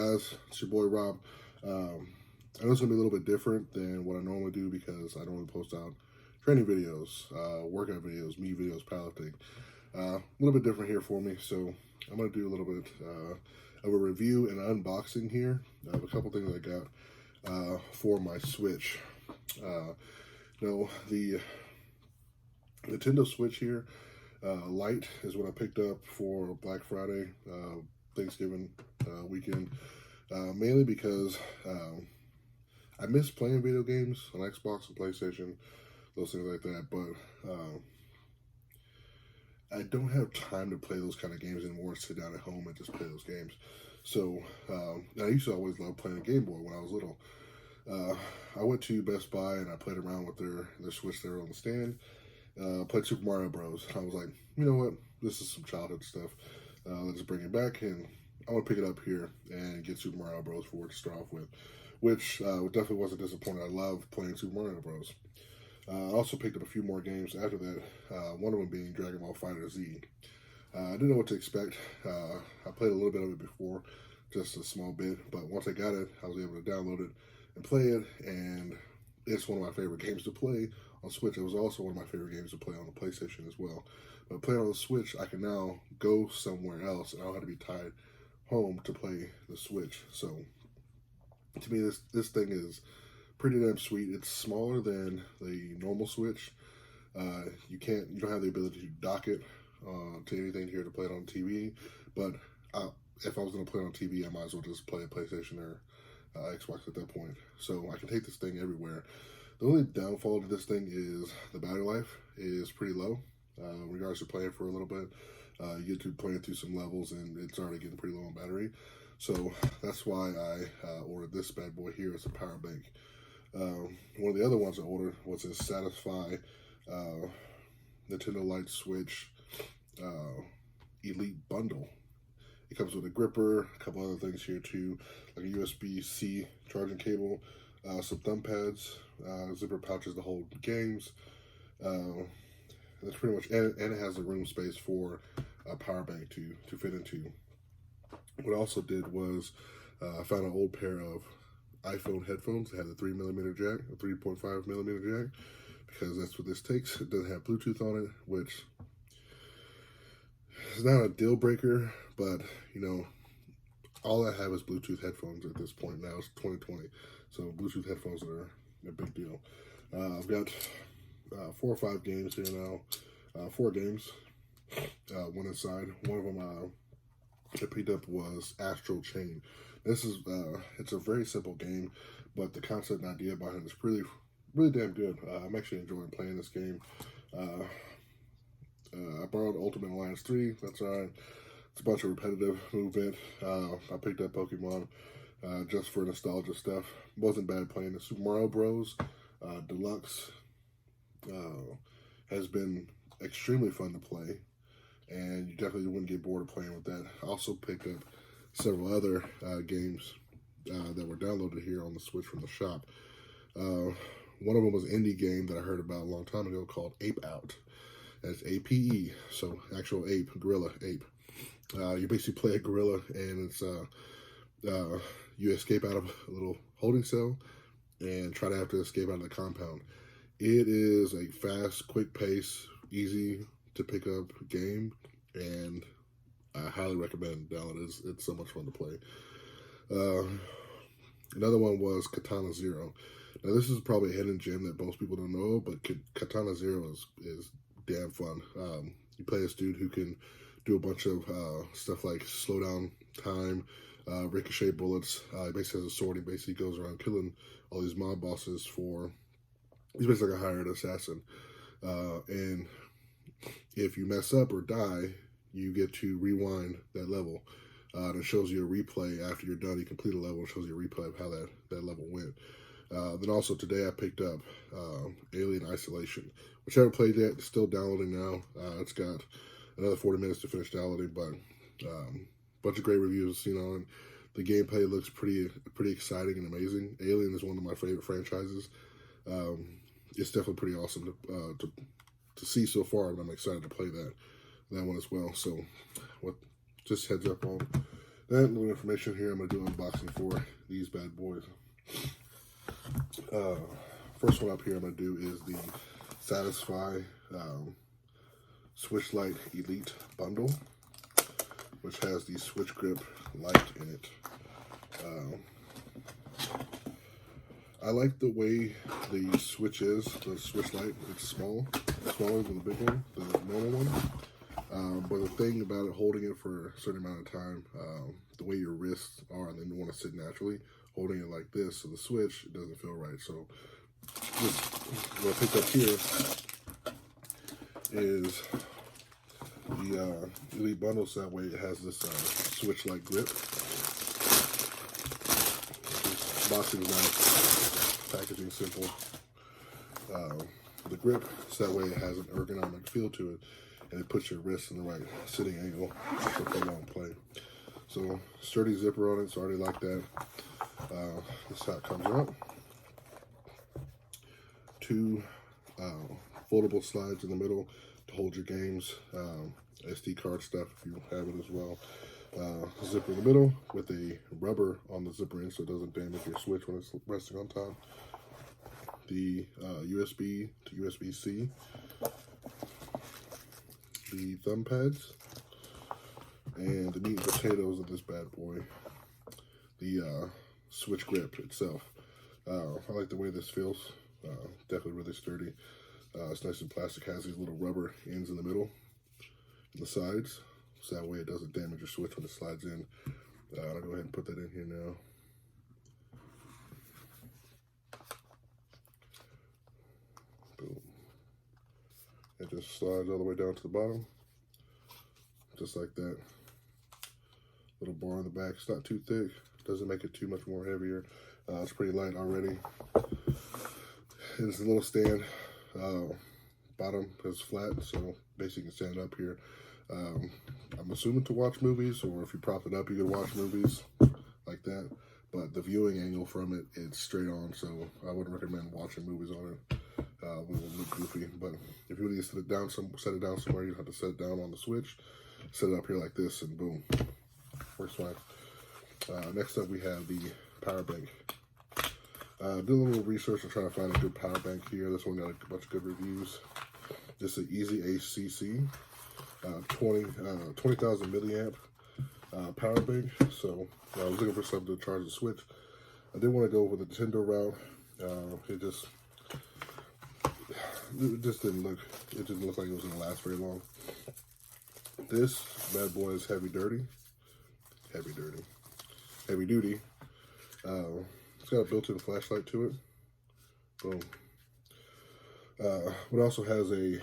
guys? It's your boy Rob. I know it's going to be a little bit different than what I normally do because I normally post out training videos, workout videos, meet videos, powerlifting. A little bit different here for me, so I'm going to do a little bit of a review and unboxing here of a couple things I got for my Switch. The Nintendo Switch here, Lite is what I picked up for Black Friday, Thanksgiving weekend, mainly because I miss playing video games on Xbox and PlayStation, those things like that, but I don't have time to play those kind of games anymore, sit down at home and just play those games. So I used to always love playing a Game Boy when I was little. I went to Best Buy and I played around with their Switch there on the stand. Played Super Mario Bros. I was like, you know what, this is some childhood stuff. Let's bring it back, and I want to pick it up here and get Super Mario Bros. For it to start off with, which definitely wasn't disappointing. I love playing Super Mario Bros. I also picked up a few more games after that, one of them being Dragon Ball FighterZ. I didn't know what to expect. I played a little bit of it before, just a small bit, but once I got it, I was able to download it and play it, and it's one of my favorite games to play on Switch. It was also one of my favorite games to play on the PlayStation as well. But playing on the Switch, I can now go somewhere else, and I don't have to be tied home to play the Switch. So, to me, this thing is pretty damn sweet. It's smaller than the normal Switch. You don't have the ability to dock it to anything here to play it on TV. But if I was going to play it on TV, I might as well just play a PlayStation or Xbox at that point. So I can take this thing everywhere. The only downfall to this thing is the battery life is pretty low. In regards to playing for a little bit, you get to playing through some levels and it's already getting pretty low on battery. So that's why I ordered this bad boy here as a power bank. One of the other ones I ordered was a Satisfye Nintendo Lite Switch Elite Bundle. It comes with a gripper, a couple other things here too, like a USB-C charging cable, some thumb pads, zipper pouches to hold games. That's pretty much, and it has a room space for a power bank to fit into. What I also did was I found an old pair of iPhone headphones. It had a 3mm jack, a 3.5mm jack, because that's what this takes. It doesn't have Bluetooth on it, which is not a deal breaker, but you know, all I have is Bluetooth headphones at this point now. It's 2020, so Bluetooth headphones are a big deal. I've got 4 or 5 games here now, 4 games, one inside. One of them I picked up was Astral Chain. This is it's a very simple game, but the concept and idea behind it is really damn good. I'm actually enjoying playing this game. I borrowed Ultimate Alliance 3. That's alright. It's a bunch of repetitive movement. I picked up Pokemon just for nostalgia stuff. Wasn't bad playing the Super Mario Bros. Deluxe has been extremely fun to play, and you definitely wouldn't get bored of playing with that. I also picked up several other games that were downloaded here on the Switch from the shop. One of them was an indie game that I heard about a long time ago called Ape Out. That's APE, so actual ape, gorilla, ape. You basically play a gorilla, and it's you escape out of a little holding cell and try to have to escape out of the compound. It is a fast, quick pace, easy to pick up game, and I highly recommend download it. It's so much fun to play. Another one was Katana Zero. Now this is probably a hidden gem that most people don't know, but Katana Zero is damn fun. You play this dude who can do a bunch of stuff like slow down time, ricochet bullets. He basically has a sword. He basically goes around killing all these mob bosses for. He's basically like a hired assassin. And if you mess up or die, you get to rewind that level. It shows you a replay after you're done. You complete a level. It shows you a replay of how that level went. Then also today I picked up Alien Isolation, which I haven't played yet. It's still downloading now. It's got another 40 minutes to finish downloading, but bunch of great reviews seen on it. The gameplay looks pretty exciting and amazing. Alien is one of my favorite franchises. It's definitely pretty awesome to see so far, and I'm excited to play that one as well. So, just heads up on That little information here, I'm going to do an unboxing for these bad boys. First one up here I'm going to do is the Satisfye Switch Lite Elite Bundle, which has the Switch Grip Lite in it. I like the way the Switch is, the Switch Lite. It's smaller than the big one, the normal one. But the thing about it, holding it for a certain amount of time, the way your wrists are, and then you want to sit naturally, holding it like this, so the Switch, it doesn't feel right. So just what I picked up here is the Elite Bundle, so that way it has this Switch-like grip. Boxing is nice, packaging simple. The grip, so that way it has an ergonomic feel to it, and it puts your wrist in the right sitting angle for prolonged play. So sturdy zipper on it, so I already like that. This is how it comes out. Two foldable slides in the middle to hold your games, SD card stuff if you have it as well. Zipper in the middle with a rubber on the zipper end so it doesn't damage your Switch when it's resting on top. The USB to USB-C. The thumb pads. And the meat and potatoes of this bad boy. The Switch grip itself. I like the way this feels. Definitely really sturdy. It's nice and plastic. Has these little rubber ends in the middle and the sides, so that way it doesn't damage your Switch when it slides in. I'll go ahead and put that in here now. Boom. It just slides all the way down to the bottom, just like that. Little bar in the back. It's not too thick. Doesn't make it too much more heavier. It's pretty light already. It's a little stand. Bottom is flat, so basically you can stand up here. I'm assuming to watch movies, or if you prop it up, you can watch movies like that. But the viewing angle from it, it's straight on, so I wouldn't recommend watching movies on it. It will look goofy. But if you need to set it down somewhere, you have to set it down on the Switch. Set it up here like this, and boom, works fine. Next up, we have the Powerbank. Did a little research and try to find a good power bank here. This one got a bunch of good reviews. This is an Easy HCC, 20,000 milliamp power bank. So I was looking for something to charge the Switch. I didn't want to go with the Nintendo route. It just didn't look. It didn't look like it was gonna last very long. This bad boy is heavy duty. It's got a built-in flashlight to it. Boom. It also has a,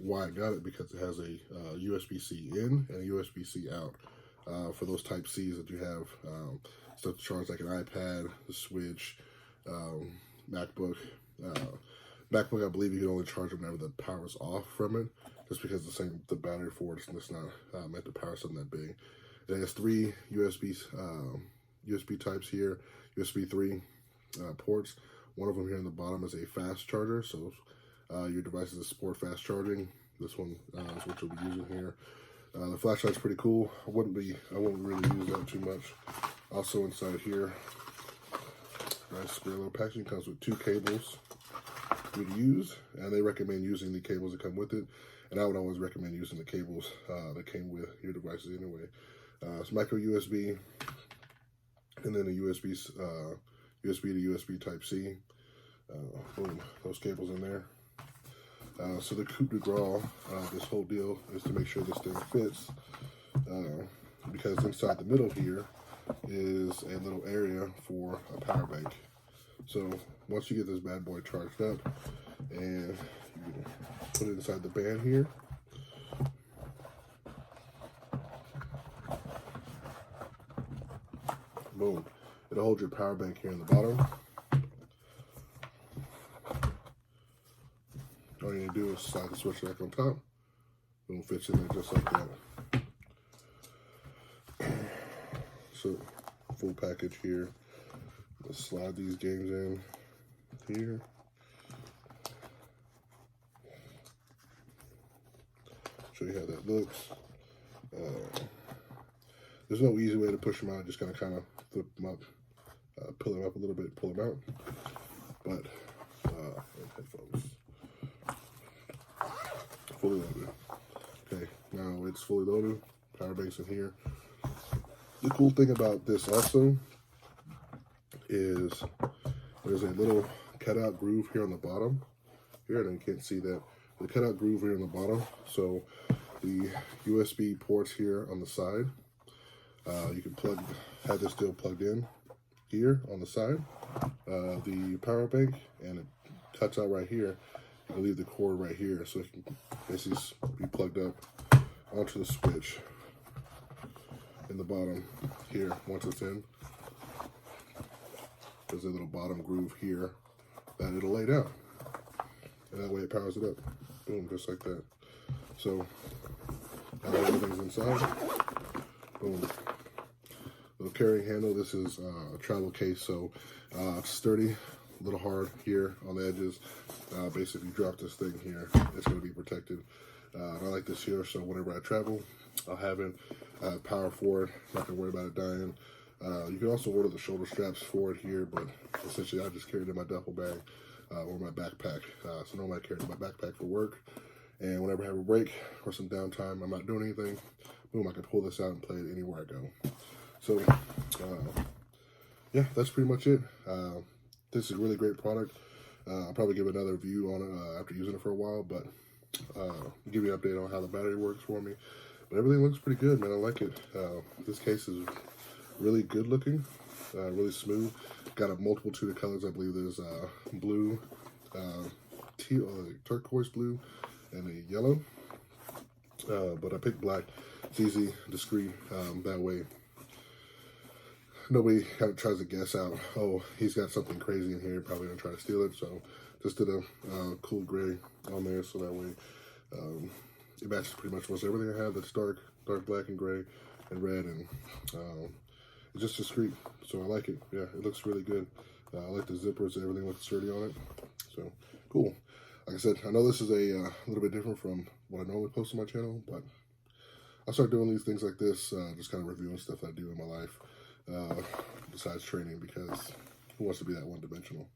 why I got it, because it has a USB-C in and a USB-C out for those type C's that you have. Stuff to charge like an iPad, the Switch, MacBook. MacBook, I believe you can only charge it whenever the power's off from it, just because the battery for it's not meant to power something that big. It has three USB types here. USB 3 ports. One of them here in the bottom is a fast charger, so your devices that support fast charging. This one is what you'll be using here. The flashlight's pretty cool. I wouldn't really use that too much. Also inside here, nice square little packaging. Comes with 2 cables for you to use, and they recommend using the cables that come with it. And I would always recommend using the cables that came with your devices anyway. It's micro USB. And then a USB to USB Type C. Boom, those cables in there. So the coup de grace, this whole deal is to make sure this thing fits, because inside the middle here is a little area for a power bank. So once you get this bad boy charged up, and you put it inside the band here, boom. It'll hold your power bank here in the bottom. All you need to do is slide the switch back on top. Boom, fits in there just like that. So, full package here. Let's slide these games in here. Show you how that looks. There's no easy way to push them out. Just kind of flip them up, pull them up a little bit, pull them out. But headphones fully loaded. Okay, now it's fully loaded. Powerbank's in here. The cool thing about this also is there's a little cutout groove here on the bottom. Here, and you can't see that. The cutout groove here on the bottom. So the USB ports here on the side. You can have this still plugged in here on the side. The power bank, and it cuts out right here. You can leave the cord right here, so it can basically be plugged up onto the switch in the bottom here. Once it's in, there's a little bottom groove here that it'll lay down, and that way it powers it up. Boom, just like that. So now everything's inside. Boom. Little carrying handle. This is a travel case, so it's sturdy, a little hard here on the edges. Basically, if you drop this thing here, it's going to be protected. I like this here, so whenever I travel, I'll have it. Power for it. Not going to worry about it dying. You can also order the shoulder straps for it here, but essentially I just carry it in my duffel bag or my backpack. So normally I carry it in my backpack for work, and whenever I have a break or some downtime, I'm not doing anything, boom, I can pull this out and play it anywhere I go. So yeah, that's pretty much it. This is a really great product. I'll probably give another review on it after using it for a while, but give you an update on how the battery works for me. But everything looks pretty good, man. I like it. This case is really good looking, really smooth. Got a multitude of colors. I believe there's blue, teal, turquoise blue, and a yellow. But I picked black. It's easy, discreet. That way, nobody kind of tries to guess out, oh, he's got something crazy in here, probably gonna try to steal it. So just did a cool gray on there, so that way it matches pretty much most everything I have that's dark black and gray and red, and it's just discreet, so I like it. Yeah, it looks really good. I like the zippers, everything looks sturdy on it, so cool. Like I said, I know this is a little bit different from what I normally post on my channel, but I'll start doing these things like this, just kind of reviewing stuff that I do in my life, besides training, because who wants to be that one-dimensional?